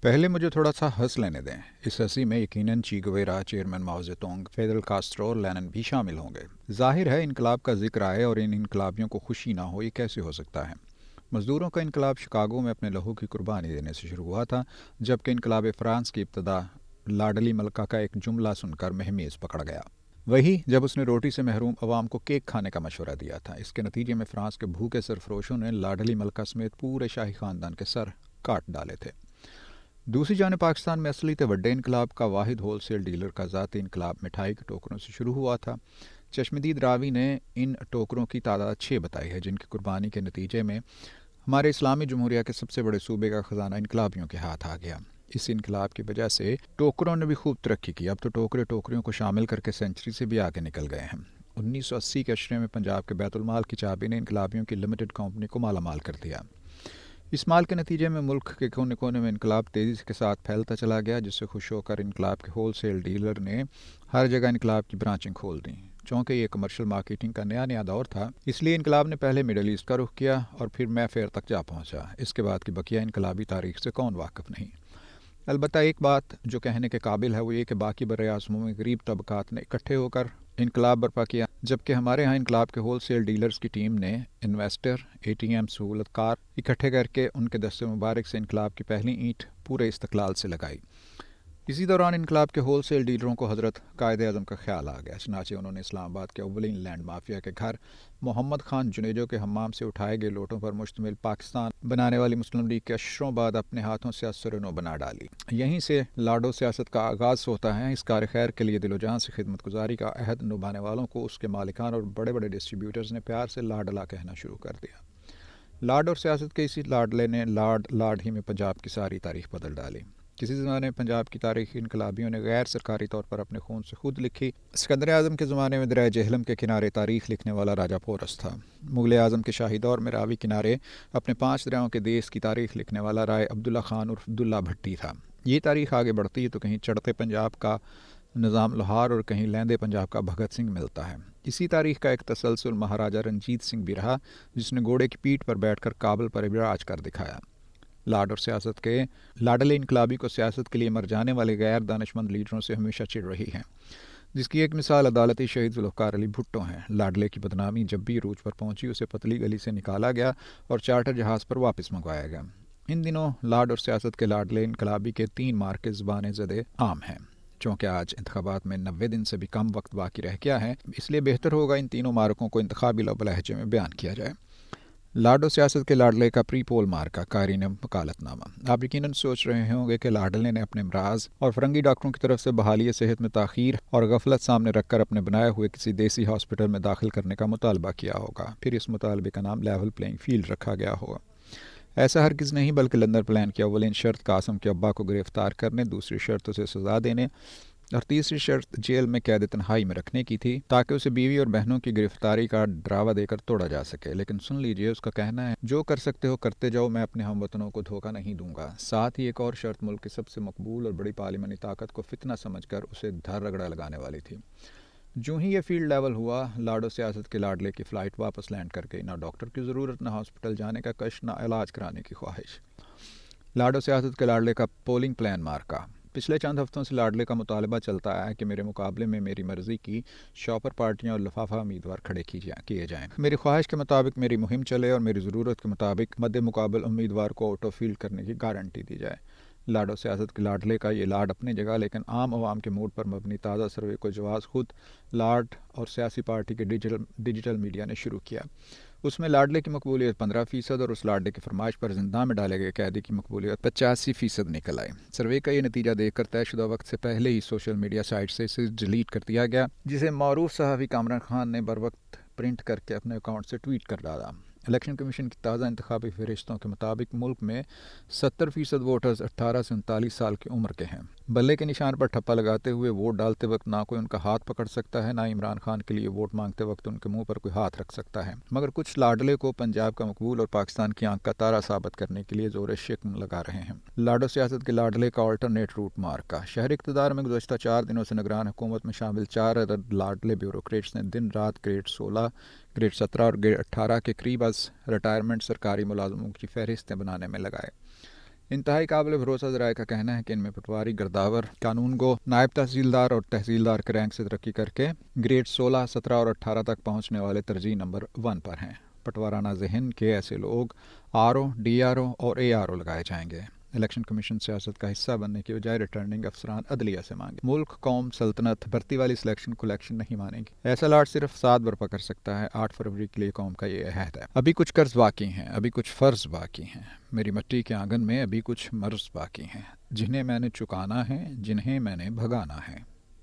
पहले मुझे थोड़ा सा हंस लेने दें। इस हंसी में यकीनन ची गुवेरा, चेयरमैन माओ जेतुंग, फिदेल कास्ट्रो और लेनिन भी शामिल होंगे। जाहिर है इनकलाब का जिक्र आए और इन इनकलाबियों को खुशी ना हो, ये कैसे हो सकता है। मजदूरों का इनकलाब शिकागो में अपने लहू की कुर्बानी देने से शुरू हुआ था, जबकि इनकलाब फ्रांस की इब्तदा लाडली मलका का एक जुमला सुनकर महमीज पकड़ गया। वही जब उसने रोटी से महरूम अवाम को केक खाने का मशवरा दिया था। इसके नतीजे में फ्रांस के भूखे सरफरोशों ने लाडली मलका समेत पूरे शाही खानदान के सर काट डाले थे। दूसरी जानब पाकिस्तान में असली वड्डे इनकलाब का वाहिद होल सेल डीलर का ज़ाती इनकलाब मिठाई के टोकरों से शुरू हुआ था। चश्मदीद रावी ने इन टोकरों की तादाद 6 बताई है, जिनकी कुर्बानी के नतीजे में हमारे इस्लामी जमहूरिया के सबसे बड़े सूबे का ख़जाना इनकलाबियों के हाथ आ गया। इस इनकलाब की वजह से टोकरों ने भी खूब तरक्की की। अब तो टोकरे टोकरियों को शामिल करके सेंचुरी से भी आगे निकल गए हैं। 1980 के अशरे में पंजाब के बैतुल माल की चाबी ने इनकलाबियों की लिमिटेड कंपनी को मालामाल कर दिया। इस माल के नतीजे में मुल्क के कोने कोने में इनकलाब तेज़ी के साथ फैलता चला गया, जिससे खुश होकर इनकलाब के होल सेल डीलर ने हर जगह इनकलाब की ब्रांचिंग खोल दी। चूँकि ये कमर्शियल मार्केटिंग का नया नया दौर था, इसलिए इनकलाब ने पहले मिडल ईस्ट का रुख किया और फिर मै फेयर तक जा पहुँचा। इसके बाद की बकिया इनकलाबी तारीख से कौन वाकिफ़ नहीं। अलबत्ता एक बात जो कहने के काबिल है वो ये कि बाकी बर-ए-आज़मों में गरीब तबकात ने इकट्ठे होकर इनकलाब बर्पा किया, जबकि हमारे यहाँ इनकलाब के होल सेल डीलर्स की टीम ने इन्वेस्टर, ATM, सहूलतकार इकट्ठे करके उनके दस्ते मुबारक से इनकलाब की पहली ईंट पूरे इस्तकलाल से लगाई। इसी दौरान इनकलाब के होल सेल डीलरों को हज़रत कायद-ए-आज़म का ख्याल आ गया। चनाचे उन्होंने इस्लामाबाद के अव्वलीन लैंड माफिया के घर मोहम्मद खान जुनेजो के हम्माम से उठाए गए लोटों पर मुश्तमिल पाकिस्तान बनाने वाली मुस्लिम लीग के अशरों बाद अपने हाथों से असर-ए-नौ बना डाली। यहीं से लाडो सियासत का आगाज़ होता है। इस कार खैर के लिए दिलो जान से खिदमत गुजारी का अहद निभाने वालों को उसके मालिकान और बड़े बड़े डिस्ट्रीब्यूटर्स ने प्यार से लाडला कहना शुरू कर दिया। लाड और सियासत के इसी लाडले ने लाड लाड ही में पंजाब की सारी तारीख बदल डाली। किसी ज़माने में पंजाब की तारीख इनकलाबियों ने गैर सरकारी तौर पर अपने खून से खुद लिखी। सिकंदर आज़म के ज़माने में दरिया जेहलम के किनारे तारीख लिखने वाला राजा पोरस था। मुग़ल आज़म के शाही दौर में रावी किनारे अपने 5 दरियाओं के देश की तारीख लिखने वाला राय अब्दुल्ला खान उर्फ अब्दुल्ला भट्टी था। ये तारीख आगे बढ़ती है तो कहीं चढ़ते पंजाब का निज़ाम लोहार और कहीं लैंदे पंजाब का भगत सिंह मिलता है। इसी तारीख का एक तसलसल महाराजा रंजीत सिंह भी रहा, जिसने घोड़े की पीठ पर बैठकर काबल पर विराज कर दिखाया। लाड और सियासत के लाडले इनकलाबी को सियासत के लिए मर जाने वाले गैर दानिशमंद लीडरों से हमेशा चिढ़ रही है, जिसकी एक मिसाल अदालती शहीद ज़ुल्फ़िकार अली भुट्टो हैं। लाडले की बदनामी जब भी अरूज पर पहुंची, उसे पतली गली से निकाला गया और चार्टर जहाज़ पर वापस मंगवाया गया। इन दिनों लाड और सियासत के लाडले इनकलाबी के 3 मार्के ज़बान ज़दे आम हैं। चूँकि आज इंतखाबात में 90 दिन से भी कम वक्त बाकी रह गया है, इसलिए बेहतर होगा इन तीनों मार्कों को इंतखाबी लहजे में बयान किया जाए। लाडो सियासत के लाडले का प्री पोल मार्का कारीन वकालतनामा। आप यकीनन सोच रहे होंगे कि लाडले ने अपने अमराज और फरंगी डॉक्टरों की तरफ से बहाली सेहत में ताख़ीर और गफलत सामने रखकर अपने बनाए हुए किसी देसी हॉस्पिटल में दाखिल करने का मुतालबा किया होगा। फिर इस मुतालबे का नाम लेवल प्लेइंग फील्ड रखा गया होगा। ऐसा हरगिज़ नहीं, बल्कि लंदन प्लान की अव्वलीन शर्त कासम के अब्बा को गिरफ्तार करने, दूसरी शर्त उसे सज़ा देने और तीसरी शर्त जेल में कैद तन्हाई में रखने की थी, ताकि उसे बीवी और बहनों की गिरफ्तारी का डरावा देकर तोड़ा जा सके। लेकिन सुन लीजिए, उसका कहना है, जो कर सकते हो करते जाओ, मैं अपने हमवतनों को धोखा नहीं दूंगा। साथ ही एक और शर्त मुल्क की सबसे मकबूल और बड़ी पार्लिमानी ताकत को फितना समझकर उसे धर रगड़ा लगाने वाली थी। जो ही ये फील्ड लेवल हुआ, लाडो सियासत के लाडले की फ़्लाइट वापस लैंड कर गई। ना डॉक्टर की ज़रूरत, ना हॉस्पिटल जाने का कष्ट, ना इलाज कराने की ख्वाहिश। लाडो सियासत के लाडले का पोलिंग प्लान मार्का। पिछले चंद हफ्तों से लाडले का मुतालबा चलता आया है कि मेरे मुकाबले में मेरी मर्ज़ी की शॉपर पार्टियां और लफाफा उम्मीदवार खड़े किए जाएँ। मेरी ख्वाहिश के मुताबिक मेरी मुहिम चले और मेरी ज़रूरत के मुताबिक मद्दे मुकाबल उम्मीदवार को आउट ऑफ फील्ड करने की गारंटी दी जाए। लाडो सियासत के लाडले का ये लाड अपनी जगह, लेकिन आम आवाम के मूड पर मबनी ताज़ा सर्वे को जवाब खुद लाड और सियासी पार्टी के डिजिटल मीडिया ने शुरू किया। उसमें लाडले की मकबूलियत 15% और उस लाडले की फरमाइश पर जिंदा में डाले गए कैदी की मकबूलियत 85% निकल आई। सर्वे का ये नतीजा देखकर तयशुदा वक्त से पहले ही सोशल मीडिया साइट से इसे डिलीट कर दिया गया, जिसे मारूफ सहाफ़ी कामरान खान ने बर वक्त प्रिंट करके अपने अकाउंट से ट्वीट कर डाला। इलेक्शन कमीशन की ताज़ा इंतखाबी फहरिस्तों के मुताबिक मुल्क में 70% वोटर्स 18 से 39 साल की उम्र के हैं। बल्ले के निशान पर ठप्पा लगाते हुए वोट डालते वक्त ना कोई उनका हाथ पकड़ सकता है, ना इमरान खान के लिए वोट मांगते वक्त उनके मुंह पर कोई हाथ रख सकता है। मगर कुछ लाडले को पंजाब का मकबूल और पाकिस्तान की आंख का तारा साबित करने के लिए जोर शिकन लगा रहे हैं। लाडो सियासत के लाडले का अल्टरनेट रूट मार्का। शहरी इक़्तिदार में गुज़श्ता 4 दिनों से निगरान हुकूमत में शामिल 4 अदद लाडले ब्यूरोक्रेट्स ने दिन रात ग्रेड 16, ग्रेड 17 और ग्रेड 18 के करीब रिटायरमेंट सरकारी मुलाजमों की फहरिस्तें बनाने में लगाए। इंतहाई काबिल भरोसा ज़राए का कहना है कि इनमें पटवारी गिरदावर कानून गो नायब तहसीलदार और तहसीलदार के रैंक से तरक्की करके ग्रेड 16, 17 और 18 तक पहुंचने वाले तरजीह नंबर 1 पर हैं। पटवाराना ज़हन के ऐसे लोग RO, DRO और ARO लगाए जाएंगे। इलेक्शन कमीशन सियासत का हिस्सा बनने की बजाय रिटर्निंग अफसरान अदलिया से मांगे। मुल्क, कौम, सल्तनत भर्ती वाली सिलेक्शन कलेक्शन नहीं मानेगी। ऐसा लाट सिर्फ सात बरपा कर सकता है। 8 फरवरी के लिए कौम का ये अहद है। अभी कुछ कर्ज बाकी हैं, अभी कुछ फ़र्ज बाकी हैं। मेरी मट्टी के आंगन में अभी कुछ मर्ज बाकी हैं, जिन्हें मैंने चुकाना है, जिन्हें मैंने भगाना है।